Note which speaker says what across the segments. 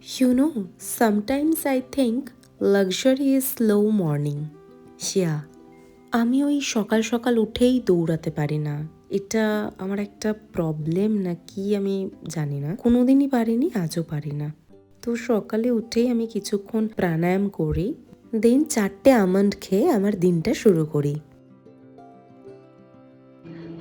Speaker 1: Sometimes I think luxury is slow morning. Yeah, আমি ওই সকাল সকাল উঠেই দৌড়াতে পারি না। এটা আমার একটা প্রবলেম না কি আমি জানি না। কোনোদিনই পারিনি, আজও পারি না। তো সকালে উঠেই আমি কিছুক্ষণ প্রাণায়াম করি, দেন 4টে আমন্ড খেয়ে আমার দিনটা শুরু করি।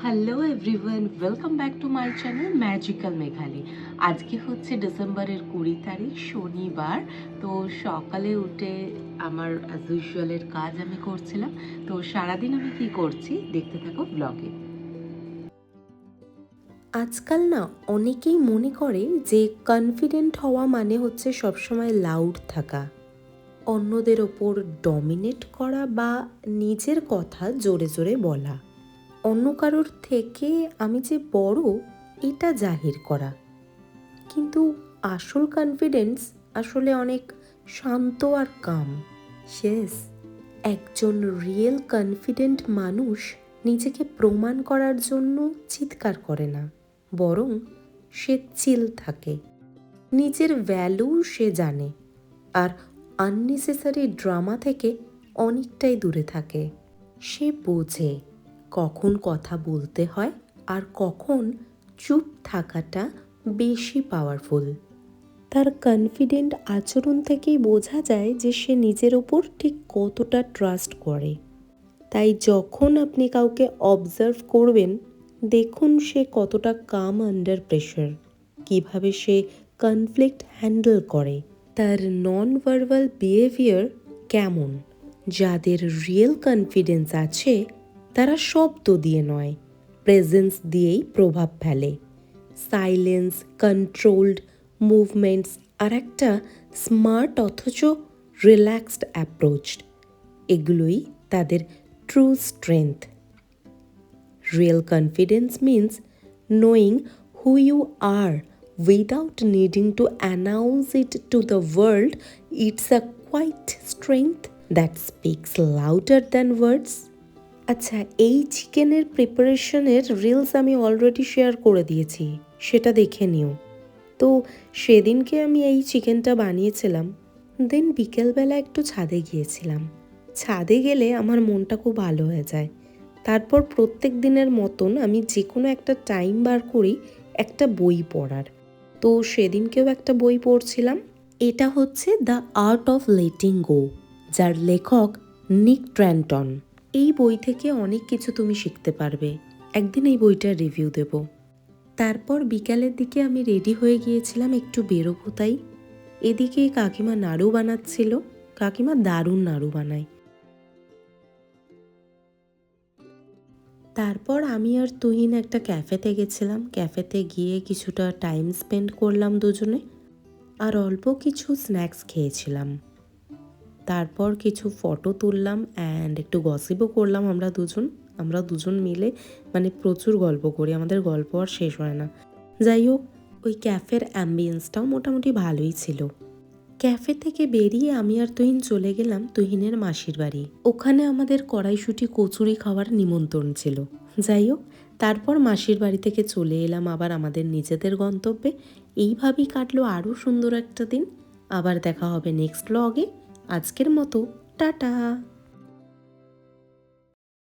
Speaker 1: Hello everyone, welcome back to my channel magical Meghali. আজকে হচ্ছে ডিসেম্বরের 20 তারিখ, শনিবার। তো সকালে উঠে আমার অ্যাজ ইউজুয়ালের কাজ আমি করছিলাম। তো সারাদিন আমি কি করছি দেখতে থাকো ব্লগে। আজকাল না অনেকেই মনে করে যে কনফিডেন্ট হওয়া মানে হচ্ছে সবসময় লাউড থাকা, অন্যদের ওপর ডমিনেট করা বা নিজের কথা জোরে জোরে বলা, অন্য কারোর থেকে আমি যে বড় এটা জাহির করা। কিন্তু আসল কনফিডেন্স আসলে অনেক শান্ত আর কাম। শেষ, একজন রিয়েল কনফিডেন্ট মানুষ নিজেকে প্রমাণ করার জন্য চিৎকার করে না, বরং সে চিল থাকে। নিজের ভ্যালু সে জানে, আর আননেসেসারি ড্রামা থেকে অনেকটাই দূরে থাকে। সে বোঝে কখন কথা বলতে হয় আর কখন চুপ থাকাটা বেশি পাওয়ারফুল। তার কনফিডেন্ট আচরণ থেকেই বোঝা যায় যে সে নিজের ওপর ঠিক কতটা ট্রাস্ট করে। তাই যখন আপনি কাউকে অবজার্ভ করবেন, দেখুন সে কতটা কাম আন্ডার প্রেশার, কিভাবে সে কনফ্লিক্ট হ্যান্ডেল করে, তার নন ভার্বাল বিহেভিয়ার কেমন। যাদের রিয়েল কনফিডেন্স আছে তারা শব্দ দিয়ে নয়, প্রেজেন্স দিয়েই প্রভাব ফেলে। সাইলেন্স, কন্ট্রোলড মুভমেন্টস আর একটা স্মার্ট অথচ রিল্যাক্সড অ্যাপ্রোচ, এগুলোই তাদের true strength. Real confidence means knowing who you are without needing to announce it to the world. It's a quiet strength that speaks louder than words. আচ্ছা, এই চিকেনের প্রিপারেশনের reels আমি already share করে দিয়েছি, সেটা দেখে নিও। তো সেদিনকে আমি এই চিকেনটা বানিয়েছিলাম, দেন বিকেলবেলা একটু ছাদে গিয়েছিলাম। ছাদে গেলে আমার মনটা খুব ভালো হয়ে যায়। তারপর প্রত্যেক দিনের মতন আমি যে কোনো একটা টাইম বার করি একটা বই পড়ার। তো সেদিনকেও একটা বই পড়ছিলাম। এটা হচ্ছে the art of letting go, যার লেখক নিক ট্র্যান্টন। এই বই থেকে অনেক কিছু তুমি শিখতে পারবে। একদিন এই বইটার রিভিউ দেব। তারপর বিকালের দিকে আমি রেডি হয়ে গিয়েছিলাম একটু বেরোবো তাই। এদিকে কাকিমা নাড়ু বানাচ্ছিল। কাকিমা দারুণ নাড়ু বানায়। তারপর আমি আর তুহিন একটা ক্যাফেতে গেছিলাম। ক্যাফেতে গিয়ে কিছুটা টাইম স্পেন্ড করলাম দুজনে, আর অল্প কিছু স্ন্যাক্স খেয়েছিলাম। তারপর কিছু ফটো তুললাম অ্যান্ড একটু গসিপও করলাম আমরা দুজন মিলে, মানে প্রচুর গল্প করি, আমাদের গল্প আর শেষ হয় না। যাই হোক, ওই ক্যাফের অ্যাম্বিয়েন্সটাও মোটামুটি ভালোই ছিল। ক্যাফে থেকে বেরিয়ে আমি আর তুহিন চলে গেলাম তুহিনের মাসির বাড়ি। ওখানে আমাদের কড়াইশুঁটি কচুরি খাওয়ার নিমন্ত্রণ ছিল। যাই হোক, তারপর মাসির বাড়ি থেকে চলে এলাম আবার আমাদের নিজেদের গন্তব্যে। এইভাবেই কাটলো আরও সুন্দর একটা দিন। আবার দেখা হবে নেক্সট ব্লগে। আজকের মতো টাটা।